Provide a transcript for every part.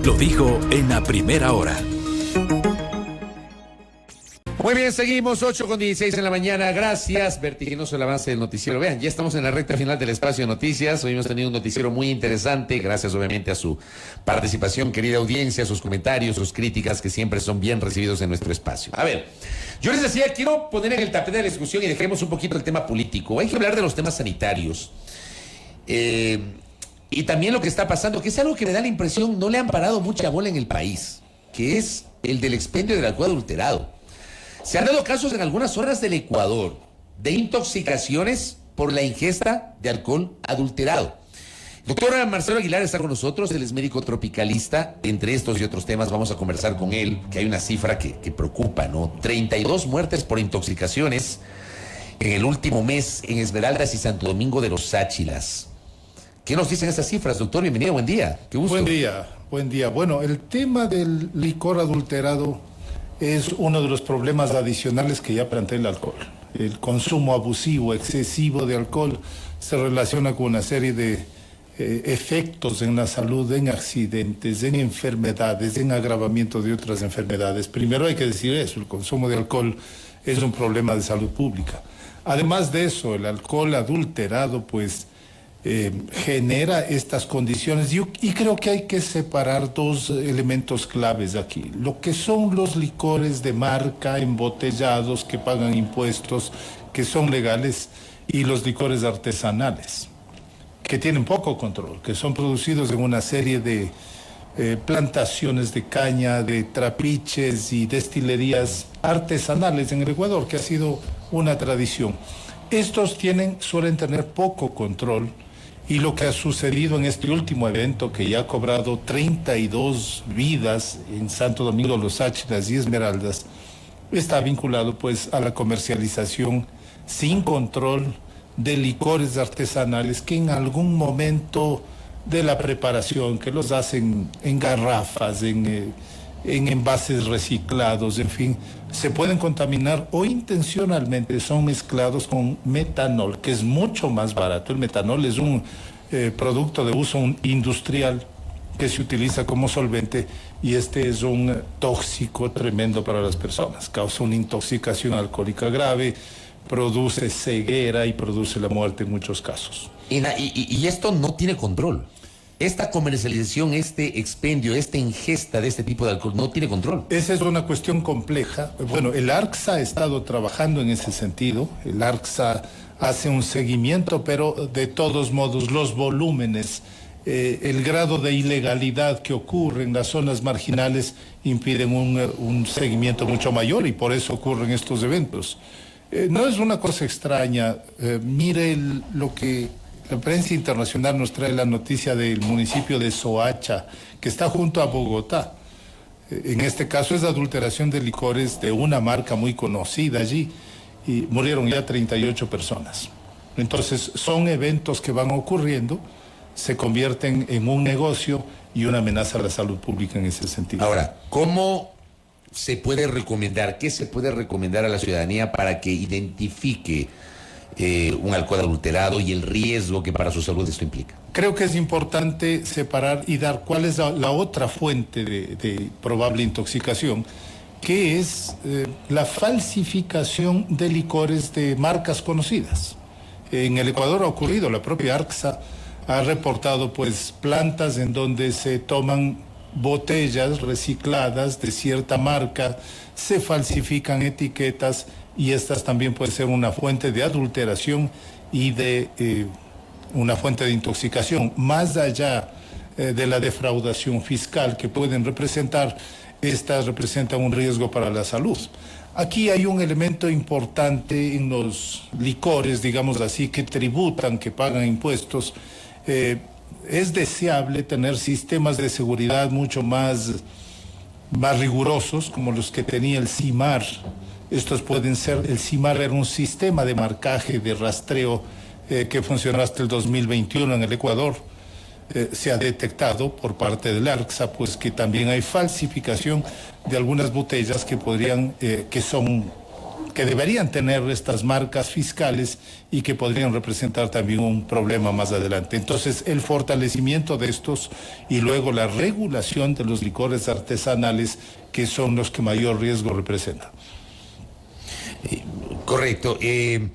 lo dijo en la primera hora. Muy bien, seguimos 8:16 en la mañana. Gracias, vertiginoso el avance del noticiero. Vean, ya estamos en la recta final del espacio de noticias. Hoy hemos tenido un noticiero muy interesante. Gracias, obviamente, a su participación, querida audiencia, sus comentarios, sus críticas, que siempre son bien recibidos en nuestro espacio. A ver, yo les decía, quiero poner en el tapete de la discusión y dejemos un poquito el tema político. Hay que hablar de los temas sanitarios. Y también lo que está pasando, que es algo que me da la impresión no le han parado mucha bola en el país, que es el del expendio del alcohol adulterado. Se han dado casos en algunas zonas del Ecuador de intoxicaciones por la ingesta de alcohol adulterado. Doctor Marcelo Aguilar está con nosotros, él es médico tropicalista. Entre estos y otros temas vamos a conversar con él, que hay una cifra que preocupa, ¿no? 32 muertes por intoxicaciones en el último mes en Esmeraldas y Santo Domingo de los Sáchilas. ¿Qué nos dicen esas cifras, doctor? Bienvenido, buen día. Qué gusto. Buen día. Bueno, el tema del licor adulterado es uno de los problemas adicionales que ya plantea el alcohol. El consumo abusivo, excesivo de alcohol se relaciona con una serie de efectos en la salud, en accidentes, en enfermedades, en agravamiento de otras enfermedades. Primero hay que decir eso, el consumo de alcohol es un problema de salud pública. Además de eso, el alcohol adulterado, pues, genera estas condiciones y creo que hay que separar dos elementos claves aquí. Lo que son los licores de marca, embotellados, que pagan impuestos, que son legales, y los licores artesanales, que tienen poco control, que son producidos en una serie de plantaciones de caña, de trapiches y destilerías artesanales en el Ecuador, que ha sido una tradición. Estos suelen tener poco control. Y lo que ha sucedido en este último evento, que ya ha cobrado 32 vidas en Santo Domingo, Los Sáchilas y Esmeraldas, está vinculado pues a la comercialización sin control de licores artesanales que en algún momento de la preparación, que los hacen en garrafas, en envases reciclados, en fin, se pueden contaminar o intencionalmente son mezclados con metanol, que es mucho más barato. El metanol es un producto de uso industrial que se utiliza como solvente y este es un tóxico tremendo para las personas. Causa una intoxicación alcohólica grave, produce ceguera y produce la muerte en muchos casos. Y esto no tiene control. Esta comercialización, este expendio, esta ingesta de este tipo de alcohol no tiene control. Esa es una cuestión compleja. Bueno, el ARCSA ha estado trabajando en ese sentido. El ARCSA hace un seguimiento, pero de todos modos los volúmenes, el grado de ilegalidad que ocurre en las zonas marginales impiden un seguimiento mucho mayor y por eso ocurren estos eventos. No es una cosa extraña. Mire lo que la prensa internacional nos trae, la noticia del municipio de Soacha, que está junto a Bogotá. En este caso es adulteración de licores de una marca muy conocida allí y murieron ya 38 personas. Entonces son eventos que van ocurriendo, se convierten en un negocio y una amenaza a la salud pública en ese sentido. Ahora, ¿cómo se puede recomendar, qué se puede recomendar a la ciudadanía para que identifique un alcohol adulterado y el riesgo que para su salud esto implica? Creo que es importante separar y dar cuál es la otra fuente de probable intoxicación, que es la falsificación de licores de marcas conocidas. En el Ecuador ha ocurrido, la propia ARCSA ha reportado pues plantas en donde se toman botellas recicladas de cierta marca, se falsifican etiquetas y estas también pueden ser una fuente de adulteración y de una fuente de intoxicación. Más allá de la defraudación fiscal que pueden representar, estas representan un riesgo para la salud. Aquí hay un elemento importante en los licores, digamos así, que tributan, que pagan impuestos. Es deseable tener sistemas de seguridad mucho más rigurosos, como los que tenía el CIMAR. Estos pueden ser, el CIMAR era un sistema de marcaje, de rastreo que funcionó hasta el 2021 en el Ecuador. Se ha detectado por parte del ARCSA pues que también hay falsificación de algunas botellas que que deberían tener estas marcas fiscales y que podrían representar también un problema más adelante. Entonces, el fortalecimiento de estos y luego la regulación de los licores artesanales, que son los que mayor riesgo representan. Correcto. Y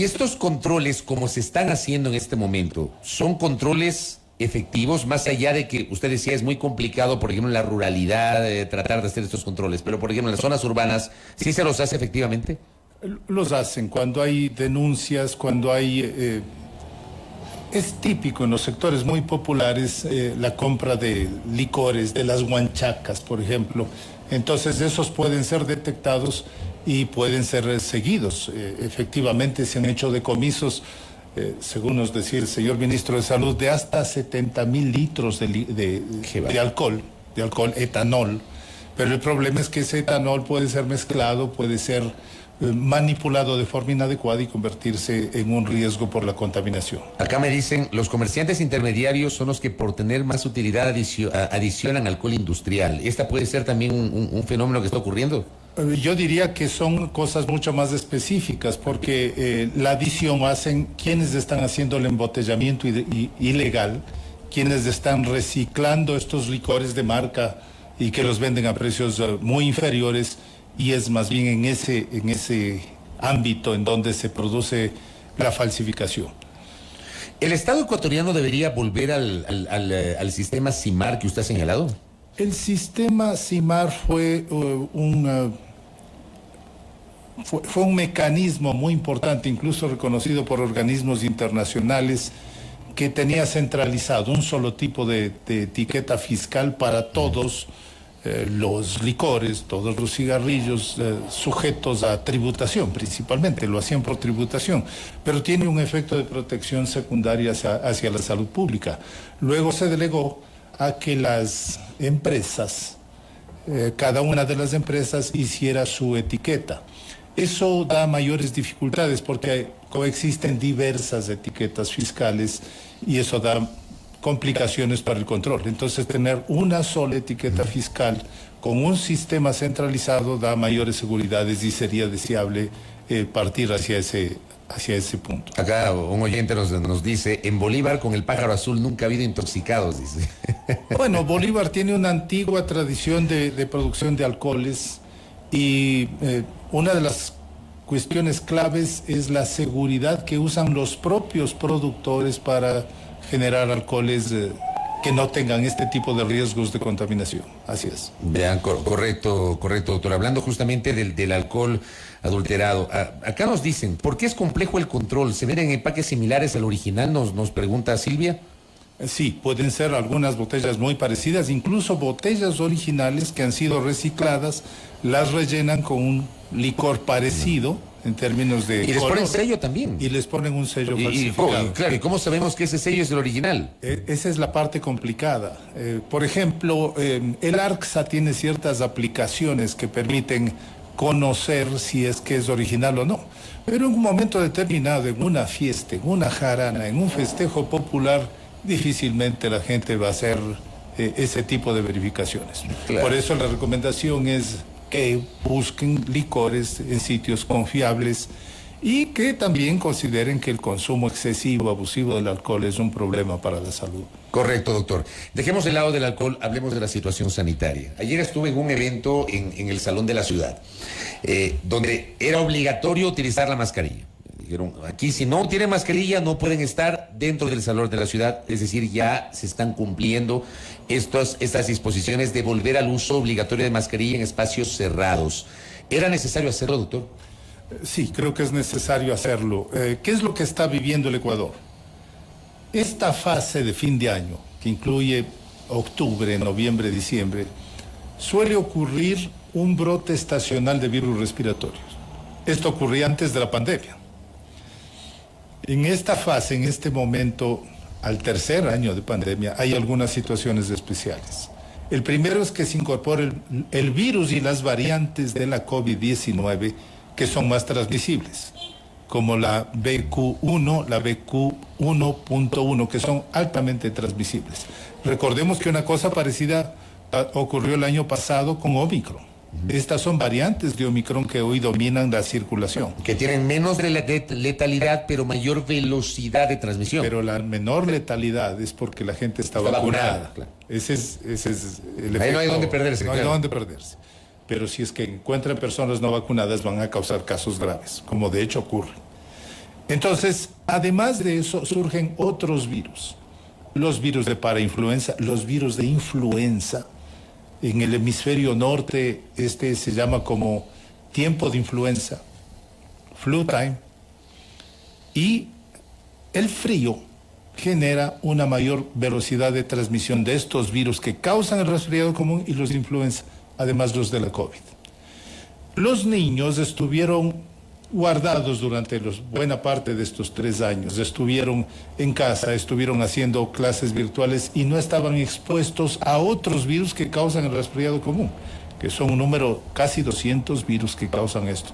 estos controles, como se están haciendo en este momento, ¿son controles efectivos? Más allá de que usted decía es muy complicado, por ejemplo, en la ruralidad, tratar de hacer estos controles, pero por ejemplo en las zonas urbanas, ¿sí se los hace efectivamente? Los hacen cuando hay denuncias, cuando hay... es típico en los sectores muy populares la compra de licores, de las huanchacas, por ejemplo. Entonces esos pueden ser detectados y pueden ser seguidos. Efectivamente se han hecho decomisos, según nos decía el señor ministro de Salud, de hasta 70.000 litros de alcohol, etanol. Pero el problema es que ese etanol puede ser mezclado, puede ser manipulado de forma inadecuada y convertirse en un riesgo por la contaminación. Acá me dicen, los comerciantes intermediarios son los que por tener más utilidad adicionan alcohol industrial. ¿Esta puede ser también un fenómeno que está ocurriendo? Yo diría que son cosas mucho más específicas, porque la adición hacen quienes están haciendo el embotellamiento ilegal, quienes están reciclando estos licores de marca y que los venden a precios muy inferiores, y es más bien en ese ámbito en donde se produce la falsificación. ¿El Estado ecuatoriano debería volver al sistema CIMAR que usted ha señalado? El sistema CIMAR fue un mecanismo muy importante, incluso reconocido por organismos internacionales, que tenía centralizado un solo tipo de etiqueta fiscal para todos los licores, todos los cigarrillos sujetos a tributación, principalmente lo hacían por tributación, pero tiene un efecto de protección secundaria hacia la salud pública. Luego se delegó a que las empresas, cada una de las empresas hiciera su etiqueta. Eso da mayores dificultades porque coexisten diversas etiquetas fiscales y eso da complicaciones para el control. Entonces, tener una sola etiqueta fiscal con un sistema centralizado da mayores seguridades y sería deseable partir hacia ese punto. Acá un oyente nos dice, en Bolívar con el pájaro azul nunca ha habido intoxicados, dice. Bueno, Bolívar tiene una antigua tradición de producción de alcoholes y una de las cuestiones claves es la seguridad que usan los propios productores para generar alcoholes que no tengan este tipo de riesgos de contaminación. Así es. Vean, correcto, doctor. Hablando justamente del alcohol adulterado, acá nos dicen, ¿por qué es complejo el control? ¿Se ven en empaques similares al original? Nos pregunta Silvia. Sí, pueden ser algunas botellas muy parecidas, incluso botellas originales que han sido recicladas, las rellenan con un licor parecido en términos de Y les color, ponen sello también. y les ponen un sello falsificado. Claro, ¿y cómo sabemos que ese sello es el original? Esa es la parte complicada. Por ejemplo, el ARCSA tiene ciertas aplicaciones que permiten conocer si es que es original o no. Pero en un momento determinado, en una fiesta, en una jarana, en un festejo popular, difícilmente la gente va a hacer ese tipo de verificaciones. Claro. Por eso la recomendación es que busquen licores en sitios confiables y que también consideren que el consumo excesivo, abusivo del alcohol es un problema para la salud. Correcto, doctor. Dejemos el lado del alcohol, hablemos de la situación sanitaria. Ayer estuve en un evento en el Salón de la Ciudad, donde era obligatorio utilizar la mascarilla. Dijeron, aquí si no tienen mascarilla no pueden estar dentro del Salón de la Ciudad, es decir, ya se están cumpliendo estas disposiciones de volver al uso obligatorio de mascarilla en espacios cerrados. ¿Era necesario hacerlo, doctor? Sí, creo que es necesario hacerlo. ¿Qué es lo que está viviendo el Ecuador? Esta fase de fin de año, que incluye octubre, noviembre, diciembre, suele ocurrir un brote estacional de virus respiratorios. Esto ocurría antes de la pandemia. En esta fase, en este momento, al tercer año de pandemia, hay algunas situaciones especiales. El primero es que se incorpora el virus y las variantes de la COVID-19 que son más transmisibles, como la BQ1, la BQ1.1, que son altamente transmisibles. Recordemos que una cosa parecida ocurrió el año pasado con Omicron. Estas son variantes de Omicron que hoy dominan la circulación. Que tienen menos letalidad, pero mayor velocidad de transmisión. Pero la menor letalidad es porque la gente está vacunada. Claro. Ese es el efecto. Ahí no hay dónde perderse. No hay claro. dónde perderse. Pero si es que encuentran personas no vacunadas, van a causar casos graves, como de hecho ocurre. Entonces, además de eso, surgen otros virus. Los virus de parainfluenza, los virus de influenza. En el hemisferio norte, este se llama como tiempo de influenza, flu time. Y el frío genera una mayor velocidad de transmisión de estos virus que causan el resfriado común y los de influenza, además los de la COVID. Los niños estuvieron guardados durante buena parte de estos 3 años, estuvieron en casa, estuvieron haciendo clases virtuales y no estaban expuestos a otros virus que causan el resfriado común, que son un número, casi 200 virus que causan esto.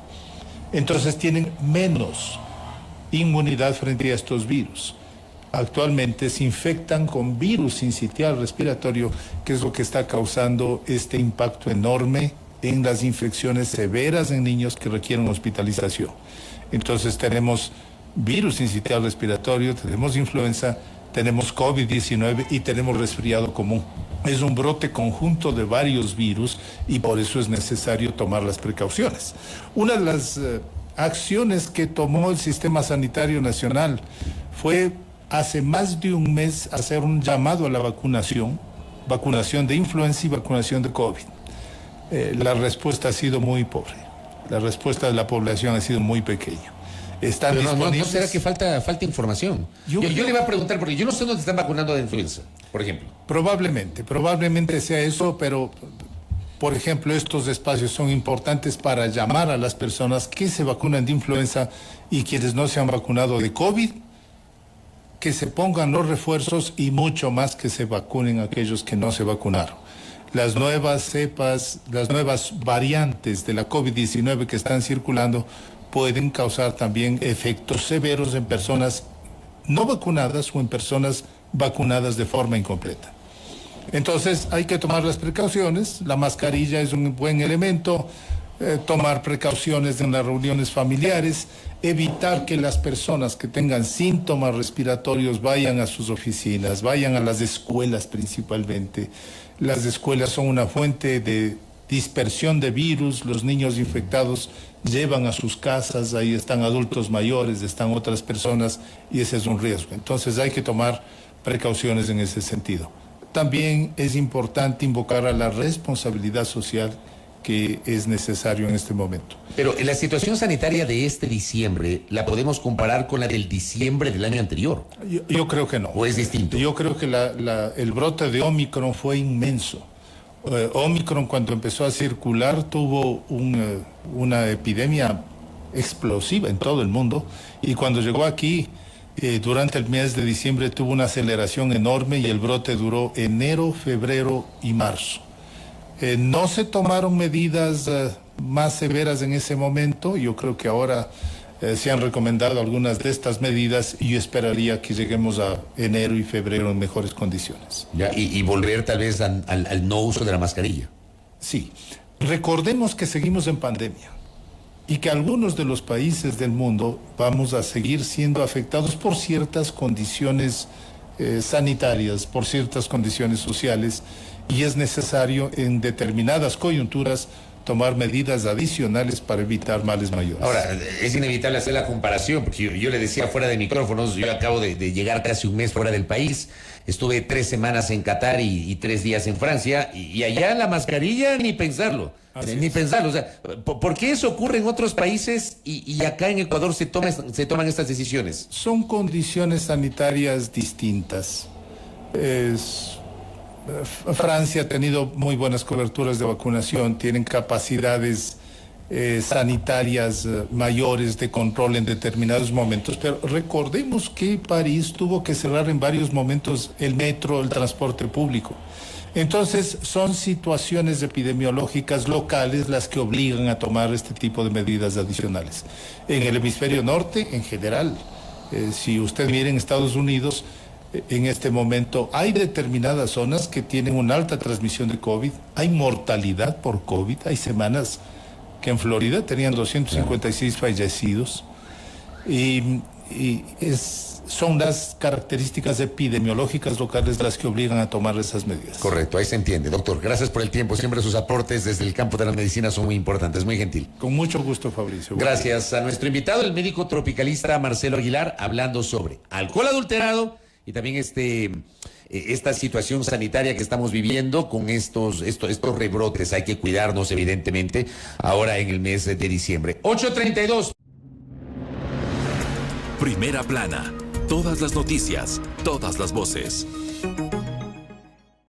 Entonces tienen menos inmunidad frente a estos virus. Actualmente se infectan con virus sincitial respiratorio, que es lo que está causando este impacto enorme en las infecciones severas en niños que requieren hospitalización. Entonces tenemos virus sincitial respiratorio, tenemos influenza, tenemos COVID-19 y tenemos resfriado común. Es un brote conjunto de varios virus y por eso es necesario tomar las precauciones. Una de las acciones que tomó el Sistema Sanitario Nacional fue hace más de un mes hacer un llamado a la vacunación de influenza y vacunación de COVID. La respuesta ha sido muy pobre. La respuesta de la población ha sido muy pequeña. Están Pero disponibles. ¿No será que falta información? Yo le iba a preguntar, porque yo no sé dónde están vacunando de influenza, por ejemplo. Probablemente sea eso, pero, por ejemplo, estos espacios son importantes para llamar a las personas que se vacunan de influenza y quienes no se han vacunado de COVID, que se pongan los refuerzos y mucho más que se vacunen aquellos que no se vacunaron. Las nuevas cepas, las nuevas variantes de la COVID-19 que están circulando pueden causar también efectos severos en personas no vacunadas o en personas vacunadas de forma incompleta. Entonces hay que tomar las precauciones, la mascarilla es un buen elemento, tomar precauciones en las reuniones familiares, evitar que las personas que tengan síntomas respiratorios vayan a sus oficinas, vayan a las escuelas principalmente. Las escuelas son una fuente de dispersión de virus, los niños infectados llevan a sus casas, ahí están adultos mayores, están otras personas y ese es un riesgo. Entonces hay que tomar precauciones en ese sentido. También es importante invocar a la responsabilidad social que es necesario en este momento. Pero la situación sanitaria de este diciembre, ¿la podemos comparar con la del diciembre del año anterior? Yo creo que no. ¿O es distinto? Yo creo que el brote de Omicron fue inmenso. Omicron cuando empezó a circular tuvo una epidemia explosiva en todo el mundo y cuando llegó aquí durante el mes de diciembre tuvo una aceleración enorme y el brote duró enero, febrero y marzo. No se tomaron medidas más severas en ese momento. Yo creo que ahora se han recomendado algunas de estas medidas y yo esperaría que lleguemos a enero y febrero en mejores condiciones. Ya, y volver tal vez al no uso de la mascarilla. Sí. Recordemos que seguimos en pandemia y que algunos de los países del mundo vamos a seguir siendo afectados por ciertas condiciones sanitarias, por ciertas condiciones sociales. Y es necesario en determinadas coyunturas tomar medidas adicionales para evitar males mayores. Ahora, es inevitable hacer la comparación, porque yo le decía fuera de micrófonos, yo acabo de llegar casi un mes fuera del país, estuve 3 semanas en Qatar y 3 días en Francia, y allá la mascarilla ni pensarlo, ni pensarlo. O sea, ¿por qué eso ocurre en otros países y acá en Ecuador se toman estas decisiones? Son condiciones sanitarias distintas. Francia ha tenido muy buenas coberturas de vacunación, tienen capacidades sanitarias mayores de control en determinados momentos, pero recordemos que París tuvo que cerrar en varios momentos el metro, el transporte público. Entonces son situaciones epidemiológicas locales las que obligan a tomar este tipo de medidas adicionales. En el hemisferio norte, en general, si usted mira en Estados Unidos, en este momento. Hay determinadas zonas que tienen una alta transmisión de COVID, hay mortalidad por COVID, hay semanas que en Florida tenían 256 fallecidos son las características epidemiológicas locales las que obligan a tomar esas medidas. Correcto, ahí se entiende. Doctor, gracias por el tiempo. Siempre sus aportes desde el campo de la medicina son muy importantes. Muy gentil. Con mucho gusto, Fabricio. Gracias a nuestro invitado, el médico tropicalista Marcelo Aguilar, hablando sobre alcohol adulterado y también esta situación sanitaria que estamos viviendo con estos rebrotes. Hay que cuidarnos, evidentemente, ahora en el mes de diciembre. 8:32. Primera plana. Todas las noticias, todas las voces.